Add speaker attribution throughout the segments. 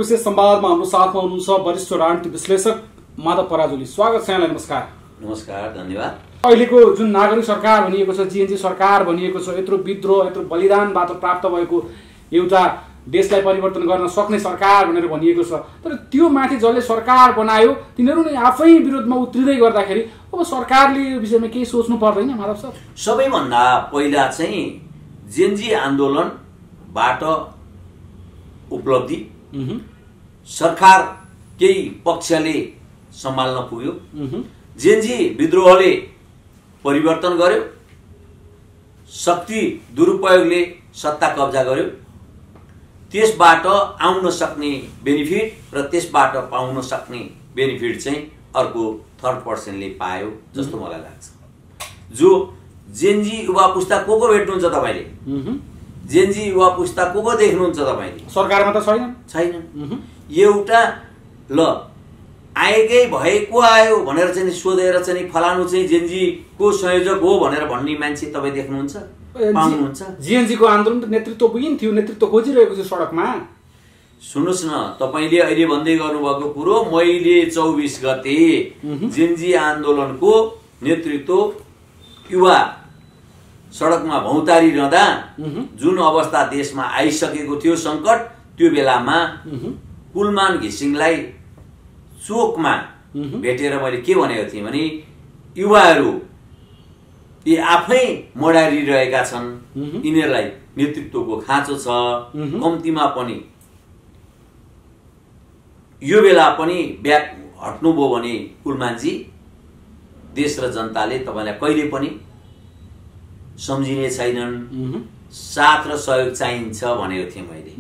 Speaker 1: विशेष संवादमा हाम्रो साथमा हुनुहुन्छ वरिष्ठ राजनीतिक विश्लेषक माधव पराजुली। स्वागत छ यहाँलाई। नमस्कार।
Speaker 2: नमस्कार, धन्यवाद।
Speaker 1: अहिलेको जुन नागरिक सरकार भनिएको छ, जीएनजी सरकार भनिएको छ, यत्रो विद्रोह यत्रो बलिदानबाट प्राप्त भएको एउटा देशलाई परिवर्तन गर्न सक्ने सरकार भनेर भनिएको छ, तर त्यो माथि जसले सरकार बनायो तिनीहरू नै आफै विरोधमा उत्रिँदै गर्दाखेरि अब सरकारले यो विषयमा केही सोच्नु पर्दैन माधव सर?
Speaker 2: सबैभन्दा पहिला चाहिँ जेएनजी आन्दोलनबाट उपलब्धि सरकार केही पक्षले सम्हाल्न पुग्यो, जेएनजी विद्रोहले परिवर्तन गर्यो, शक्ति दुरुपयोगले सत्ता कब्जा गर्यो, त्यसबाट आउन सक्ने बेनिफिट र त्यसबाट पाउन सक्ने बेनिफिट चाहिँ अर्को थर्ड पर्सनले पायो जस्तो मलाई लाग्छ। जो जेएनजी युवा पुस्ता को भेट्नुहुन्छ तपाईले? जेएनजी युवा पुस्ता को देख्नुहुन्छ तपाईले?
Speaker 1: सरकारमा त
Speaker 2: छैनन्। एउटा ल आएकै भए को आयो भनेर चाहिँ सोधेर चाहिँ फलानु चाहिँ जेएनजी को संयोजक हो भनेर भन्ने मान्छे तपाई देख्नुहुन्छ, पाउनुहुन्छ?
Speaker 1: जीएनजी को आन्दोलन त नेतृत्व पुगिन थियो, नेतृत्व खोजिरहेको छ सडकमा।
Speaker 2: सुन्नुस् न, तपाईले अहिले भन्दै गर्नुभएको कुरो मैले 24 गते जेएनजी आन्दोलनको नेतृत्व युवा सडकमा भौतारिरहँदा जुन अवस्था देशमा आइसकेको थियो संकट, त्यो बेलामा कुलमान घिसिङलाई चोकमा भेटेर मैले के भनेको थिएँ भने युवाहरू यी आफै मडारिरहेका छन्, यिनीहरूलाई नेतृत्वको खाँचो छ, कम्तीमा पनि यो बेला पनि ब्याक हट्नुभयो भने कुलमानजी देश र जनताले तपाईलाई कहिले पनि सम्झिने छैनन्, साथ र सहयोग चाहिन्छ भनेको थिएँ मैले।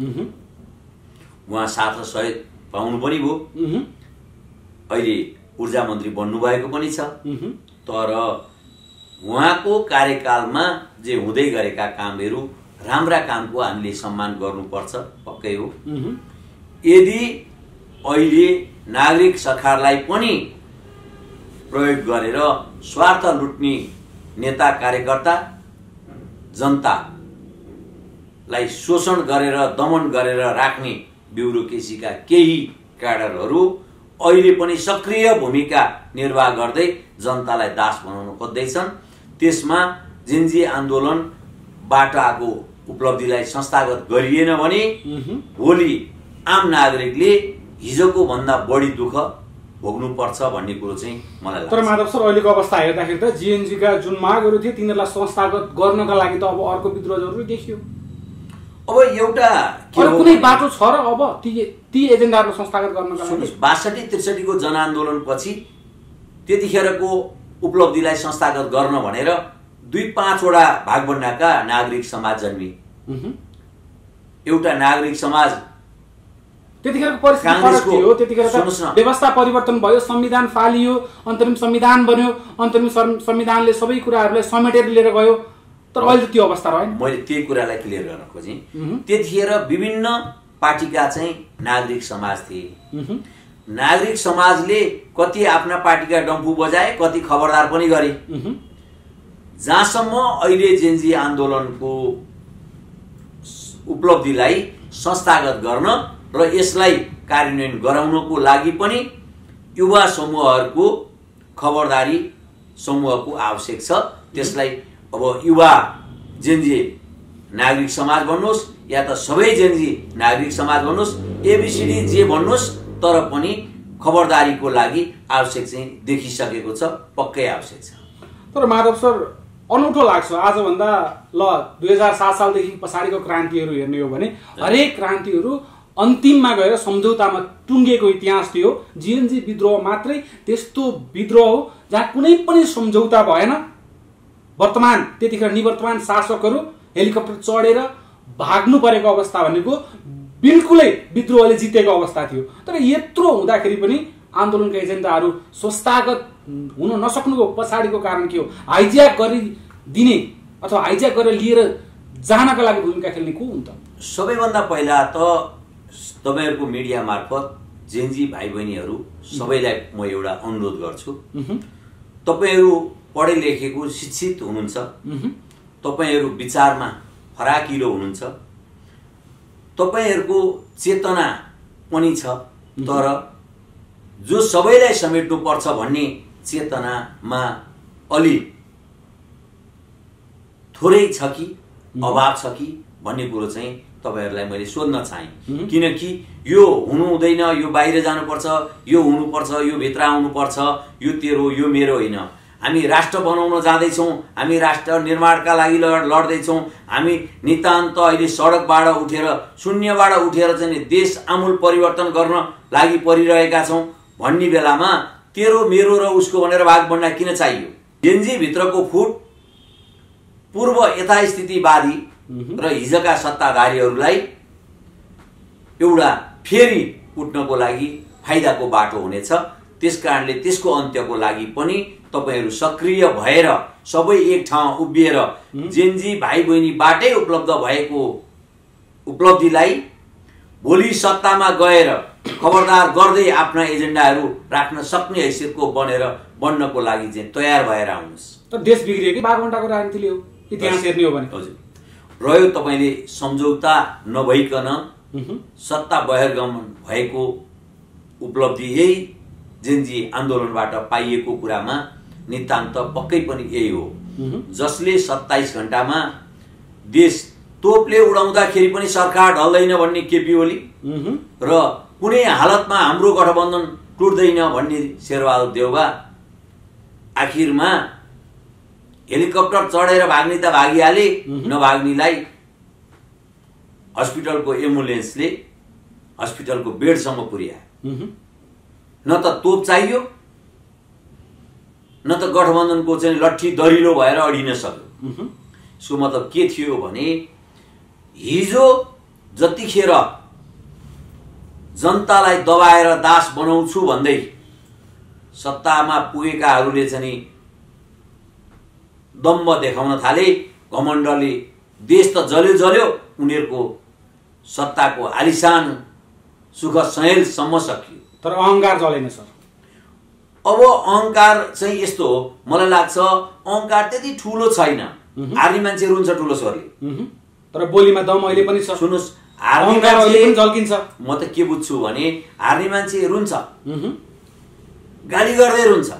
Speaker 2: उहाँ साथ र सहयोग पाउनु पनि भयो, अहिले ऊर्जा मन्त्री बन्नु भएको पनि छ, तर उहाँको कार्यकालमा जे हुँदै गरेका कामहरू राम्रा कामको हामीले सम्मान गर्नुपर्छ, पक्कै हो। यदि अहिले नागरिक सरकारलाई पनि प्रयोग गरेर स्वार्थ लुट्ने नेता कार्यकर्ता जनतालाई शोषण गरेर दमन गरेर राख्ने ब्युरोक्रेसीका केही क्याडरहरू अहिले पनि सक्रिय भूमिका निर्वाह गर्दै जनतालाई दास बनाउन खोज्दैछन्। त्यसमा जेएनजी आन्दोलनबाट आएको उपलब्धिलाई संस्थागत गरिएन भने भोलि आम नागरिकले हिजोको भन्दा बढी दुःख भोग्नुपर्छ भन्ने कुरो चाहिँ मलाई लाग्छ।
Speaker 1: तर माधव सर, अहिलेको अवस्था हेर्दाखेरि त जीएनजी का जुन मागहरू थिए तिनीहरूलाई संस्थागत गर्नका लागि त अब अर्को विद्रोह जरुरी देखियो।
Speaker 2: अब एउटा
Speaker 1: कुनै बाटो छ र अब ती एजेन्डाहरू संस्थागत गर्नका लागि?
Speaker 2: 62-63 को जनआन्दोलन पछि त्यतिखेरको उपलब्धिलाई संस्थागत गर्न भनेर 2-5 वटा भागबण्डाका नागरिक समाज जन्मी। एउटा नागरिक समाज
Speaker 1: त्यतिखेरको परिस्थिति फरक थियो। त्यतिखेर व्यवस्था परिवर्तन भयो, संविधान फालियो, अन्तरिम संविधान बन्यो, अन्तरिम संविधानले सबै कुराहरूलाई समेटेर लिएर गयो, तर अहिले त्यो अवस्था रहेन।
Speaker 2: मैले त्यही कुरालाई क्लियर गर्न खोजेँ। त्यतिखेर विभिन्न पार्टीका चाहिँ नागरिक समाज थिए। नागरिक समाजले कति आफ्ना पार्टीका डम्फु बजाए, कति खबरदार पनि गरे। जहाँसम्म अहिले जेएनजी आन्दोलनको उपलब्धिलाई संस्थागत गर्न र यसलाई कार्यान्वयन गराउनको लागि पनि युवा समूहहरूको खबरदारी समूहको आवश्यक छ। त्यसलाई अब युवा जेएनजी नागरिक समाज भन्नुहोस् या त सबै जेएनजी नागरिक समाज भन्नुहोस्, एबीसीडी जे भन्नुहोस्, तर पनि खबरदारीको लागि आवश्यक चाहिँ देखिसकेको छ, पक्कै आवश्यक छ।
Speaker 1: तर माधव सर, अनौठो लाग्छ आजभन्दा 2007 सालदेखि पछाडिको क्रान्तिहरू हेर्ने हो भने हरेक क्रान्तिहरू अन्तिममा गएर सम्झौतामा टुङ्गेको इतिहास थियो। जीएनजी विद्रोह मात्रै त्यस्तो विद्रोह हो जहाँ कुनै पनि सम्झौता भएन। वर्तमान त्यतिखेर निवर्तमान शासकहरू हेलिकप्टर चढेर भाग्नु परेको अवस्था भनेको बिल्कुलै विद्रोहले जितेको अवस्था थियो। तर यत्रो हुँदाखेरि पनि आन्दोलनका एजेन्डाहरू संस्थागत हुन नसक्नुको पछाडिको कारण के हो? हाइज्याक गरिदिने अथवा हाइज्याक गरेर लिएर जानका लागि भूमिका खेल्ने को हुन् त?
Speaker 2: सबैभन्दा पहिला त तपाईहरुको मिडिया मार्फत जेएनजी भाइ बहिनीहरू सबैलाई म एउटा अनुरोध गर्छु, तपाईहरु पढे लेखेको शिक्षित हुनुहुन्छ, तपाईहरु विचारमा फराकिलो हुनुहुन्छ, तपाईहरुको चेतना पनि छ, तर जो सबैलाई समेट्नु पर्छ भन्ने चेतनामा अलि थोरै छ कि अभाव छ कि भन्ने कुरो चाहिँ तपाईहरुलाई मैले सोध्न चाहे। किनकि यो हुनु हुँदैन, यो बाहिर जानुपर्छ, यो हुनुपर्छ, यो भित्र आउनुपर्छ, यो तेरो यो मेरो होइन। हामी राष्ट्र बनाउन जाँदैछौँ, हामी राष्ट्र निर्माणका लागि लड्दैछौँ, हामी नितान्त अहिले सडकबाट उठेर शून्यबाट उठेर चाहिँ देश आमूल परिवर्तन गर्न लागि परिरहेका छौँ भन्ने बेलामा तेरो मेरो र उसको भनेर भाग बन्ना किन चाहियो? जेनजी भित्रको फुट पूर्व यथास्थितिवादी र हिजका सत्ताधारीहरूलाई एउटा फेरि उठ्नको लागि फाइदाको बाटो हुनेछ। त्यसकारणले त्यसको अन्त्यको लागि पनि तपाईहरु सक्रिय भएर सबै एक ठाउँ उभिएर जेनजी भाइ बहिनीबाटै उपलब्ध भएको उपलब्धिलाई भोलि सत्तामा गएर खबरदार गर्दै आफ्ना एजेन्डाहरू राख्न सक्ने हैसियतको बन्नको लागि चाहिँ तयार भएर आउनुस्।
Speaker 1: तर देश बिग्रियो कि बागवटाको राजनीतिले हो, इतिहास हेर्ने हो भने।
Speaker 2: हजुर, रह्यो तपाईले सम्झौता नभइकन सत्ता बहिर्गमन भएको उपलब्धि यही जेनजी आन्दोलनबाट पाइएको कुरामा नितान्त पक्कै पनि यही हो। जसले 27 घण्टामा देश तोपले उडाउँदाखेरि पनि सरकार ढल्दैन भन्ने केपी ओली र कुनै हालतमा हाम्रो गठबन्धन टुट्दैन भन्ने शेरबहादुर देउवा आखिरमा हेलिकप्टर चढेर भाग्ने त भागिहाले, नभाग्नेलाई हस्पिटलको एम्बुलेन्सले हस्पिटलको बेडसम्म पुर्यायो। न त तोप चाहियो न त गठबन्धनको चाहिँ लट्ठी दरिलो भएर अडिन सक्यो। सो मतलब के थियो भने हिजो जतिखेर जनतालाई दबाएर दास बनाउँछु भन्दै सत्तामा पुगेकाहरूले चाहिँ दम्ब देखाउन थाले, घमण्डले देश त जल्यो जल्यो, उनीहरूको सत्ताको आलिशान सुख सहेलसम्म सकियो,
Speaker 1: तर अहंकार जलेन सर।
Speaker 2: अब अहंकार चाहिँ यस्तो हो, मलाई लाग्छ अहंकार त्यति ठुलो छैन। आर्मी मान्छे रुन्छ ठुलो स्वरले,
Speaker 1: तर बोलीमा दम अहिले पनि छ।
Speaker 2: सुन्नुस्,
Speaker 1: अहंकार अहिले पनि झल्किन्छ।
Speaker 2: म त के बुझ्छु भने आर्मी मान्छे रुन्छ, गाली गर्दै रुन्छ,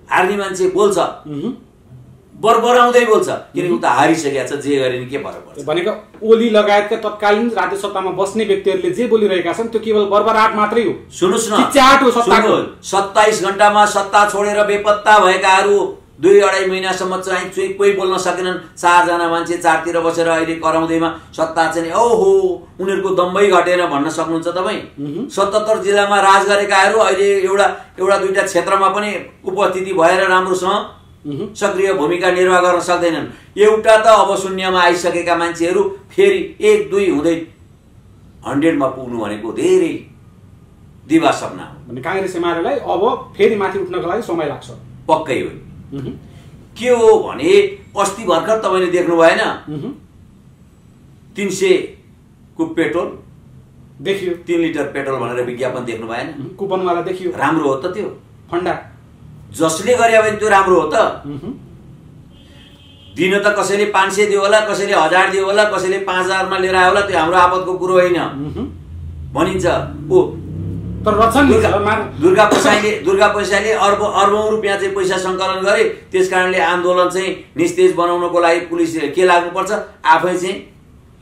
Speaker 2: आर्मी मान्छे बोल्छ, बरबराउँदै बोल्छ, किनकि उता हारिसकेको छ, जे गरे नि के फरक पर्छ।
Speaker 1: भनेको ओली लगायतका तत्कालीन राज्य सत्तामा बस्ने व्यक्तिहरूले जे बोलिरहेका छन् त्यो केवल बरबराहट मात्रै हो।
Speaker 2: सुन्नुस् न,
Speaker 1: चाट हो सत्ताको।
Speaker 2: 27 घण्टामा सत्ता छोडेर बेपत्ता भएकाहरू 2-2.5 महिनासम्म चाहिँ कोही बोल्न सकेनन्। 4 जना मान्छे चारतिर बसेर अहिले कराउँदैमा सत्ता चाहिँ ओहो उनीहरूको दम्बै घटेन भन्न सक्नुहुन्छ तपाईँ? 77 जिल्लामा राज गरेकाहरू अहिले एउटा दुईटा क्षेत्रमा पनि उपस्थिति भएर राम्रोसँग सक्रिय भूमिका निर्वाह गर्न सक्दैनन्। एउटा त अब शून्यमा आइसकेका मान्छेहरू फेरि 1-2 हुँदै 100 मा पुग्नु भनेको धेरै दिवा सपना हो।
Speaker 1: भने कांग्रेस एमालेलाई अब फेरि माथि उठ्नको लागि समय लाग्छ।
Speaker 2: पक्कै हो। के हो भने अस्ति भर्खर तपाईले देख्नु भएन 300 को पेट्रोल
Speaker 1: देखियो,
Speaker 2: 3 लिटर पेट्रोल भनेर विज्ञापन देख्नु भएन?
Speaker 1: कुपनवाला देखियो।
Speaker 2: राम्रो हो त त्यो
Speaker 1: फन्डा
Speaker 2: जसले गरे भने त्यो राम्रो हो त। दिन त कसैले 500 दियो होला, कसैले 1000 दियो होला, कसैले 5000 मा लिएर आयो होला, त्यो हाम्रो आपतको कुरो होइन भनिन्छ। ओ
Speaker 1: तर रचन
Speaker 2: दुर्गा पैसाले अर्बौं रुपैयाँ चाहिँ पैसा सङ्कलन गरे, त्यसकारणले आन्दोलन चाहिँ निस्तेज बनाउनको लागि पुलिस के लाग्नुपर्छ, आफै चाहिँ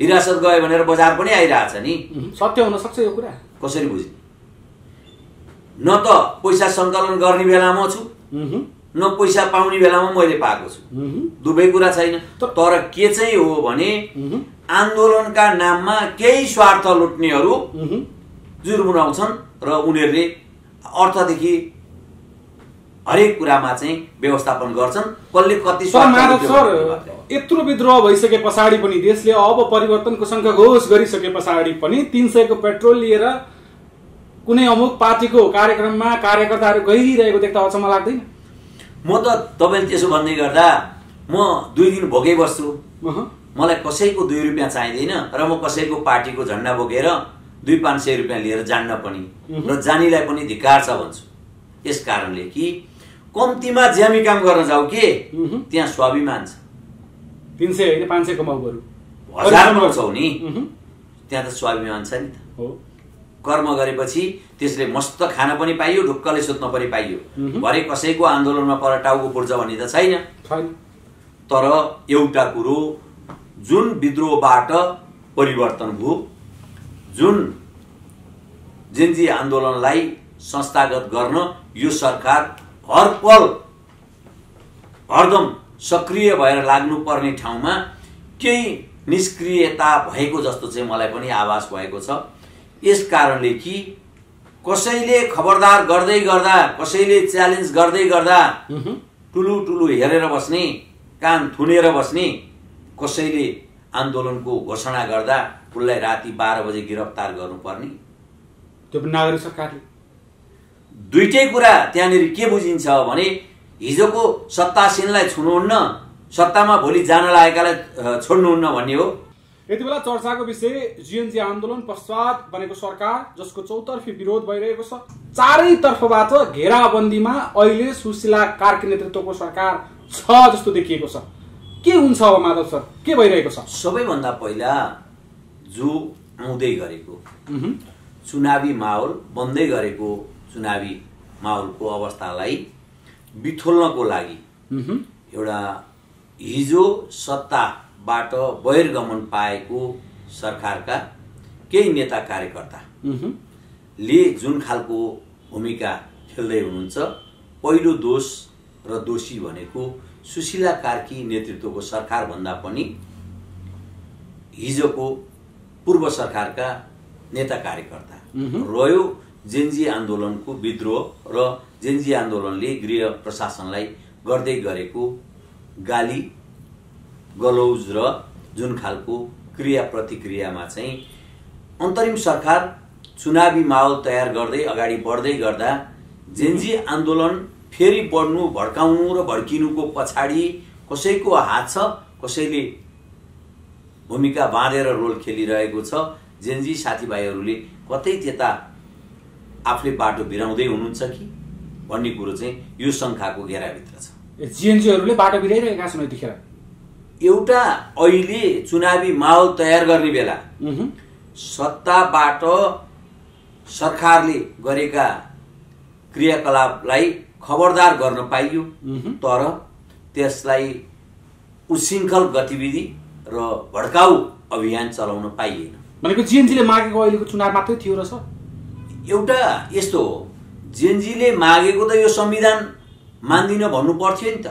Speaker 2: हिरासत गयो भनेर बजार पनि आइरहेछ नि।
Speaker 1: सत्य हुन सक्छ यो कुरा,
Speaker 2: कसरी बुझ्ने? न त पैसा सङ्कलन गर्ने बेलामा छु, न पैसा पाउने बेलामा मैले पाएको छु, दुवै कुरा छैन। तर के चाहिँ हो भने आन्दोलनका नाममा केही स्वार्थ लुट्नेहरू जुर्मुराउँछन् र उनीहरूले अर्थदेखि हरेक कुरामा चाहिँ व्यवस्थापन गर्छन्। कसले कति
Speaker 1: यत्रो विद्रोह भइसके पछाडि पनि देशले अब परिवर्तनको शङ्ख घोष गरिसके पछाडि पनि 300 को पेट्रोल लिएर कुनै अमुक पार्टीको कार्यक्रममा कार्यकर्ताहरू गइरहेको देख्दा अचम्म लाग्दैन?
Speaker 2: म त तपाईले त्यसो भन्दै गर्दा म 2 दिन भोकै बस्छु। मलाई कसैको 2 रुपैयाँ चाहिँदैन र म कसैको पार्टीको झण्डा बोकेर 200-500 रुपैयाँ लिएर जान्न पनि र जानीलाई पनि धिक्कार छ भन्छु। यस कारणले कि कम्तीमा ज्यामी काम गर्न जाऊ के त्यहाँ स्वाभिमान छ।
Speaker 1: 300 हैन 500 कमाउ बरु
Speaker 2: 1000 मा छौ नि, त्यहाँ त स्वाभिमान छ नि त।
Speaker 1: हो
Speaker 2: कर्म गरेपछि त्यसले मस्त खान पनि पाइयो, ढुक्कले सुत्न पनि पाइयो। भरे कसैको आन्दोलनमा पर टाउको फुट्छ भन्ने त छैन। तर एउटा कुरो, जुन विद्रोहबाट परिवर्तन भयो, जुन जेन्जी आन्दोलनलाई संस्थागत गर्न यो सरकार हर पल हरदम सक्रिय भएर लाग्नुपर्ने ठाउँमा केही निष्क्रियता भएको जस्तो चाहिँ मलाई पनि आभास भएको छ। यस कारणले कि कसैले खबरदार गर्दै गर्दा, कसैले च्यालेन्ज गर्दै गर्दा ठुलो ठुलो हेरेर बस्ने, कान थुनेर बस्ने, कसैले आन्दोलनको घोषणा गर्दा उसलाई राति 12 बजे गिरफ्तार गर्नुपर्ने,
Speaker 1: त्यो नागरिक सरकारले
Speaker 2: दुईटै कुरा त्यहाँनिर के बुझिन्छ भने हिजोको सत्तासीनलाई छुनुहुन्न, सत्तामा भोलि जान लागेकालाई छोड्नुहुन्न भन्ने हो।
Speaker 1: यति बेला चर्चाको विषय जीएनजी आन्दोलन पश्चात बनेको सरकार, जसको चौतर्फी विरोध भइरहेको छ। चारैतर्फबाट घेराबन्दीमा अहिले सुशीला कार्की नेतृत्वको सरकार छ जस्तो देखिएको छ। के हुन्छ अब माधव सर, के भइरहेको छ?
Speaker 2: सबैभन्दा पहिला जो आउँदै गरेको चुनावी माहौल, बन्दै गरेको चुनावी माहौलको अवस्थालाई बिथोल्नको लागि एउटा हिजो सत्ताबाट बहिर्गमन पाएको सरकारका केही नेता कार्यकर्ताले जुन खालको भूमिका खेल्दै हुनुहुन्छ, पहिलो दोष र दोषी भनेको सुशीला कार्की नेतृत्वको सरकार भन्दा पनि हिजोको पूर्व सरकारका नेता कार्यकर्ता रह्यो। जेन्जी आन्दोलनको विद्रोह र जेन्जी आन्दोलनले गृह प्रशासनलाई गर्दै गरेको गाली गलौज र जुन खालको क्रिया प्रतिक्रियामा चाहिँ अन्तरिम सरकार चुनावी माहौल तयार गर्दै अगाडि बढ्दै गर्दा जेन्जी आन्दोलन फेरि बढ्नु, भड्काउनु र भड्किनुको पछाडि कसैको हात छ, कसैले भूमिका बाँधेर रोल खेलिरहेको छ। जेन्जी साथीभाइहरूले कतै त्यता आफूले बाटो बिराउँदै हुनुहुन्छ कि भन्ने कुरो चाहिँ यो शङ्काको घेराभित्र छ।
Speaker 1: जीएनजीहरूले बाटो बिराइरहेका छन् यतिखेर।
Speaker 2: एउटा अहिले चुनावी माहौल तयार गर्ने बेला सत्ताबाट सरकारले गरेका क्रियाकलापलाई खबरदार गर्न पाइयो, तर त्यसलाई उच्छृङ्खल गतिविधि र भड्काउ अभियान चलाउन पाइएन।
Speaker 1: भनेको जीएनजीले मागेको अहिलेको चुनाव मात्रै थियो र सर?
Speaker 2: एउटा यस्तो हो, जेएनजीले मागेको त यो संविधान मान्दिन भन्नु पर्थ्यो नि त।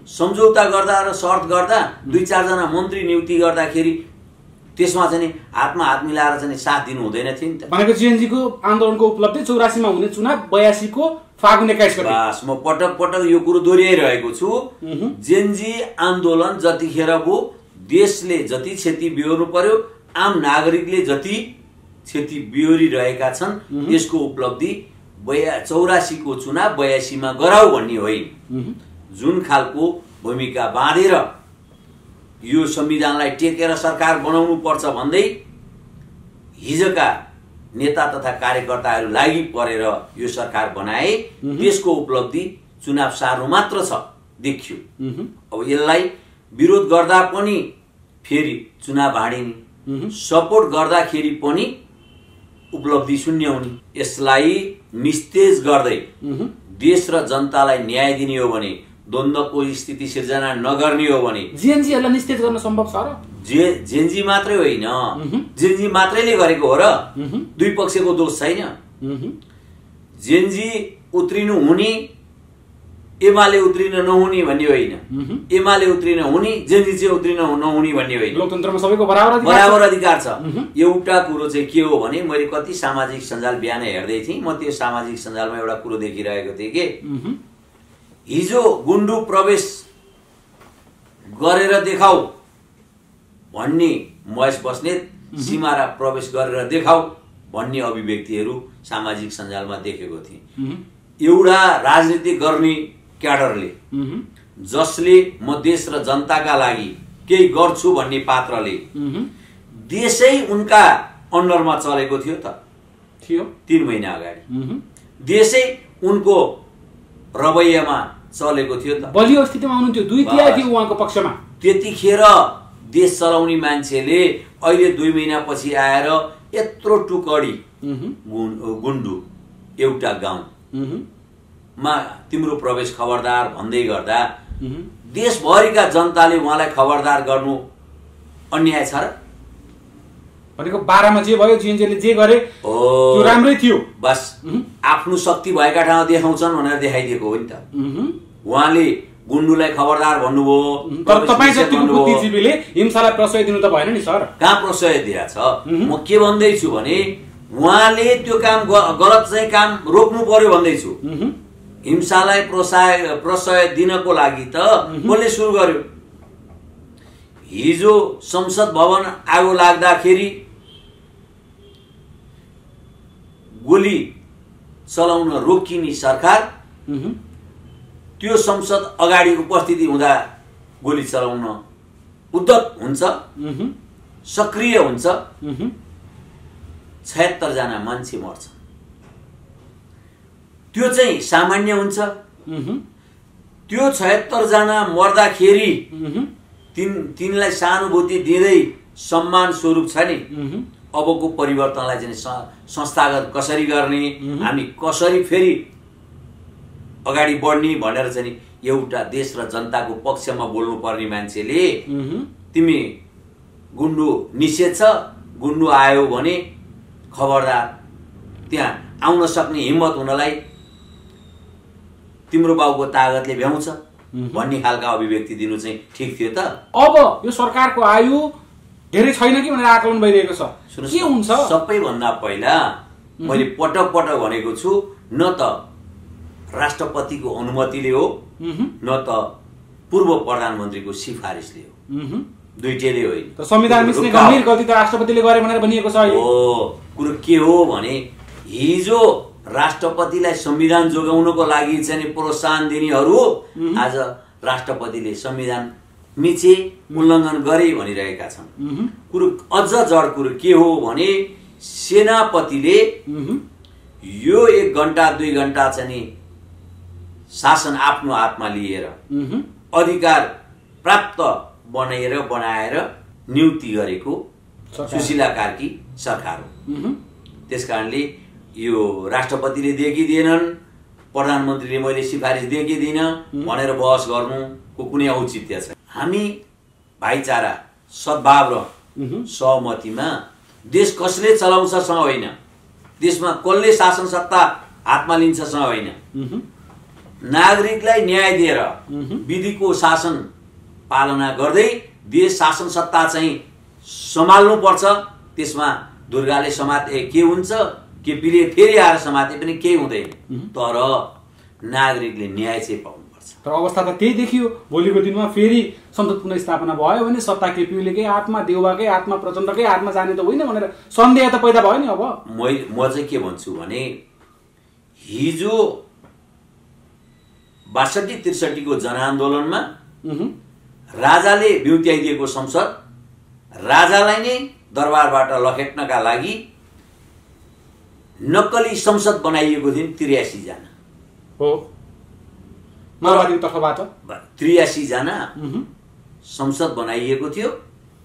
Speaker 2: सम्झौता गर्दा र शर्त गर्दा 2-4 जना मन्त्री नियुक्ति गर्दाखेरि त्यसमा चाहिँ हातमा हात मिलाएर चाहिँ साथ दिनु हुँदैन थियो नि त।
Speaker 1: भनेको जीएनजीको आन्दोलनको उपलब्धि 84 मा हुने चुनाव 82 को फागुन 21 गते।
Speaker 2: बस म पटक पटक यो कुरो दोहोऱ्याइरहेको छु। जेएनजी आन्दोलन जतिखेर भयो, देशले जति क्षति बिहोर्नु पर्यो, आम नागरिकले जति क्षति बिहोरिरहेका छन्, त्यसको उपलब्धि 84 को चुनाव 82 मा गराऊ भन्ने होइन। जुन खालको भूमिका बाँधेर यो संविधानलाई टेकेर सरकार बनाउनु पर्छ भन्दै हिजोका नेता तथा कार्यकर्ताहरू लागि परेर यो सरकार बनाए, त्यसको उपलब्धि चुनाव सार्नु मात्र छ देखियो। अब यसलाई विरोध गर्दा पनि फेरि चुनाव हाडिने, सपोर्ट गर्दाखेरि पनि उपलब्धि शून्य हुने। यसलाई निस्तेज गर्दै देश र जनतालाई न्याय दिने हो भने, द्वन्द्वको स्थिति सिर्जना नगर्ने हो भने
Speaker 1: जीएनजीहरूलाई निस्तेज गर्न सम्भव छ र?
Speaker 2: जेएनजी मात्रै होइन, जेएनजी मात्रैले गरेको हो र? दुई पक्षको दोष छैन। जेएनजी उत्रिनु हुने, एमाले उत्रिन नहुने भन्ने होइन, एमाले उत्रिन हुने, जेएनजी चाहिँ उत्रिन नहुने भन्ने होइन।
Speaker 1: लोकतन्त्रमा सबैको बराबर
Speaker 2: अधिकार छ। एउटा कुरो चाहिँ के हो भने, मैले कति सामाजिक सञ्जाल बिहान हेर्दै थिएँ, म त्यो सामाजिक सञ्जालमा एउटा कुरो देखिरहेको थिएँ कि हिजो गुन्डु प्रवेश गरेर देखाऊ भन्ने महेश बस्नेत, सिमारा प्रवेश गरेर देखाऊ भन्ने अभिव्यक्तिहरू सामाजिक सञ्जालमा देखेको थिएँ। एउटा राजनीति गर्ने क्याडरले, जसले म देश र जनताका लागि केही गर्छु भन्ने पात्रले, देशै उनका अन्डरमा चलेको थियो त, 3 महिना अगाडि देशै उनको रवैयामा चलेको थियो त,
Speaker 1: बलियो स्थितिमा हुनुहुन्थ्यो, 2/3 थियो उहाँको पक्षमा।
Speaker 2: त्यतिखेर देश चलाउने मान्छेले अहिले 2 महिनापछि आएर यत्रो टुकडी गुन्डु एउटा गाउँमा तिम्रो प्रवेश खबरदार भन्दै गर्दा देशभरिका जनताले उहाँलाई खबरदार गर्नु अन्याय छ र?
Speaker 1: भनेको 12 मा जे भयो, जिएनजेले जे गरे त्यो राम्रै थियो।
Speaker 2: बस आफ्नो शक्ति भएका ठाउँमा देखाउँछन् भनेर देखाइदिएको हो नि त। उहाँले गुन्डुलाई खबरदार भन्नुभयो,
Speaker 1: तर तपाईँ जतिको बुद्धिजीवीले हिंसालाई प्रश्रय दिनु त भएन नि सर।
Speaker 2: कहाँ प्रश्रय दिएको छ? म के भन्दैछु भने उहाँले त्यो काम गलत चाहिँ काम रोक्नु पर्यो भन्दैछु। हिंसालाई प्रश्रय दिनको लागि त कसले सुरु गर्यो? हिजो संसद भवन आगो लाग्दाखेरि गोली चलाउन रोकिने सरकार त्यो संसद अगाडि उपस्थिति हुँदा गोली चलाउन उद्यत हुन्छ, सक्रिय हुन्छ। 76 जना मान्छे मर्छ। त्यो चाहिँ सामान्य हुन्छ? त्यो 76 जना मर्दाखेरि तिनलाई सहानुभूति दिँदै सम्मान स्वरूप छ नि, अबको परिवर्तनलाई चाहिँ संस्थागत कसरी गर्ने, हामी कसरी फेरि अगाडि बढ्ने भनेर चाहिँ एउटा देश र जनताको पक्षमा बोल्नु पर्ने मान्छेले तिमी गुन्डु निषेध छ, गुन्डु आयो भने खबरदार, त्यहाँ आउन सक्ने हिम्मत हुनलाई तिम्रो बाउको तागतले भ्याउँछ भन्ने खालका अभिव्यक्ति दिनु चाहिँ ठिक थियो त?
Speaker 1: अब यो सरकारको आयु धेरै छैन कि भनेर आकलन भइरहेको छ, के हुन्छ?
Speaker 2: सबैभन्दा पहिला मैले पटक पटक भनेको छु, न त राष्ट्रपतिको अनुमतिले हो, न त पूर्व प्रधानमन्त्रीको सिफारिसले हो, दुईटैले होइन।
Speaker 1: संविधान मिच्ने गम्भीर गल्ती त राष्ट्रपतिले गरे भनेर भनिएको छ।
Speaker 2: कुरो के हो भने हिजो राष्ट्रपतिलाई संविधान जोगाउनको लागि चाहिँ प्रोत्साहन दिनेहरू आज राष्ट्रपतिले संविधान मिचे, उल्लङ्घन गरे भनिरहेका छन्। कुरो अझ जड कुरो के हो भने सेनापतिले यो 1 घण्टा 2 घण्टा चाहिँ शासन आफ्नो हातमा लिएर अधिकार प्राप्त बनाएर नियुक्ति गरेको सुशीला कार्की सरकार हो। त्यसकारणले यो राष्ट्रपतिले दिएकी दिएनन्, प्रधानमन्त्रीले मैले सिफारिस दिएकी दिन भनेर बहस गर्नुको कुनै औचित्य छैन। हामी भाइचारा, सद्भाव र सहमतिमा देश कसले चलाउँछसँग होइन, देशमा कसले शासन सत्ता हातमा लिन्छसँग होइन, नागरिकलाई न्याय दिएर विधिको शासन पालना गर्दै देश शासन सत्ता चाहिँ सम्हाल्नु पर्छ। त्यसमा दुर्गाले समाते के हुन्छ, केपीले फेरि आएर समाते पनि केही हुँदैन, तर नागरिकले न्याय चाहिँ पाउनुपर्छ।
Speaker 1: तर अवस्था त त्यही देखियो। भोलिको दिनमा फेरि संसद पुनर्स्थापना भयो भने सत्ता केपीलेकै हातमा, देउबाकै हातमा, प्रचण्डकै हातमा जाने त होइन भनेर सन्देह त पैदा भयो नि। अब
Speaker 2: म चाहिँ के भन्छु भने हिजो 62-63 को जनआन्दोलनमा राजाले बिउत्याइदिएको संसद, राजालाई नै दरबारबाट लखेट्नका लागि नक्कली संसद बनाइएको थियो 83 जना
Speaker 1: हो, माओवादीको तर्फबाट
Speaker 2: 83 जना संसद बनाइएको थियो।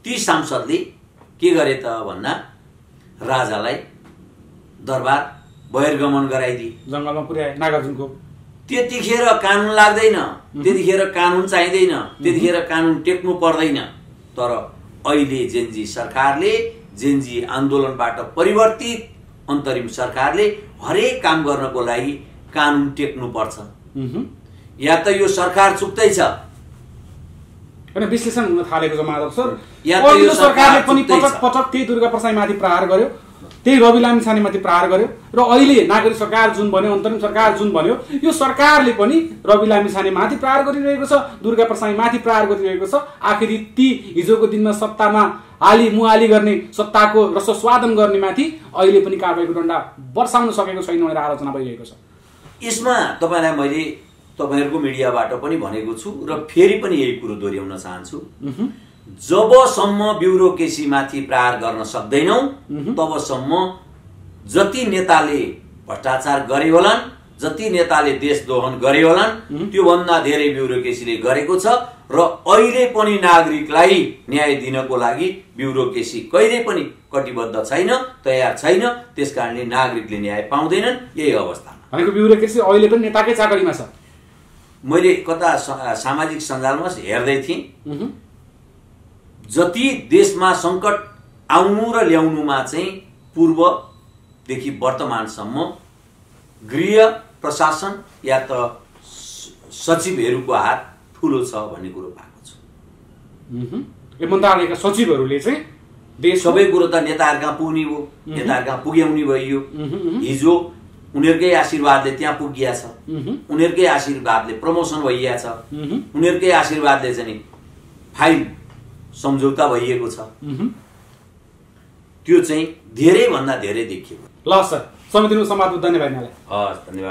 Speaker 2: ती सांसदले के गरे त भन्दा राजालाई दरबार बहिर्गमन गराइदिए,
Speaker 1: जंगलमा पुर्याए नागार्जुनको।
Speaker 2: त्यतिखेर कानुन लाग्दैन, त्यतिखेर कानुन चाहिँदैन, त्यतिखेर कानुन टेक्नु पर्दैन। तर अहिले जेनजी सरकारले, जेनजी आन्दोलनबाट परिवर्तित अन्तरिम सरकारले हरेक काम गर्नको लागि कानुन टेक्नु पर्छ। या त यो सरकार चुक्दै छ,
Speaker 1: अनि विश्लेषण हुन थालेको छ माधव सर।
Speaker 2: या त यो
Speaker 1: सरकारले पनि पटक पटक त्यही दुर्गा प्रसाईमाथि प्रहार गर्यो, त्यही रवि लामिछानेमाथि प्रहार गर्यो, र अहिले नागरिक सरकार जुन बन्यो, अन्तरिम सरकार जुन बन्यो, यो सरकारले पनि रवि लामिछानेमाथि प्रहार गरिरहेको छ, दुर्गा प्रसाईमाथि प्रहार गरिरहेको छ। आखिरी ती हिजोको दिनमा सत्तामा हाली मुहाली गर्ने, सत्ताको रसस्वादन गर्ने माथि अहिले पनि कारबाहीको डन्डा बर्साउन सकेको छैन भनेर आलोचना भइरहेको छ।
Speaker 2: यसमा तपाईलाई मैले तपाईहरुको मिडियाबाट पनि भनेको छु र फेरि पनि यही कुरो दोहोर्याउन चाहन्छु। जबसम्म ब्युरोक्रेसीमाथि प्रहार गर्न सक्दैनौ तबसम्म जति नेताले भ्रष्टाचार गरे होलान्, जति नेताले देश दोहन गरे होलान् त्योभन्दा धेरै ब्युरोक्रेसीले गरेको छ र अहिले पनि नागरिकलाई न्याय दिनको लागि ब्युरोक्रेसी कहिले पनि कटिबद्ध छैन, तयार छैन। त्यसकारणले नागरिकले न्याय पाउँदैनन्। यही अवस्थामा
Speaker 1: भनेको ब्युरोक्रेसी अहिले पनि नेताकै चाकरीमा छ।
Speaker 2: मैले कता सामाजिक सञ्जालमा हेर्दै थिएँ, जति देशमा सङ्कट आउनु र ल्याउनुमा चाहिँ पूर्वदेखि वर्तमानसम्म गृह प्रशासन या त सचिवहरूको हात ठुलो छ भन्ने कुरो पाएको छु।
Speaker 1: यो मन्त्रालयका सचिवहरूले चाहिँ देश
Speaker 2: सबै कुरो त नेताहरू कहाँ पुग्ने हो, नेताहरू कहाँ पुग्याउने भयो। हिजो उनीहरूकै आशीर्वादले त्यहाँ पुगिया छ, उनीहरूकै आशीर्वादले प्रमोसन भइया छ, उनीहरूकै आशीर्वादले चाहिँ फाइल सम्झौता भइएको छ। त्यो चाहिँ धेरै भन्दा धेरै देखियो।
Speaker 1: ल सर, समय दिनु समाज धन्यवाद।
Speaker 2: हस्, धन्यवाद।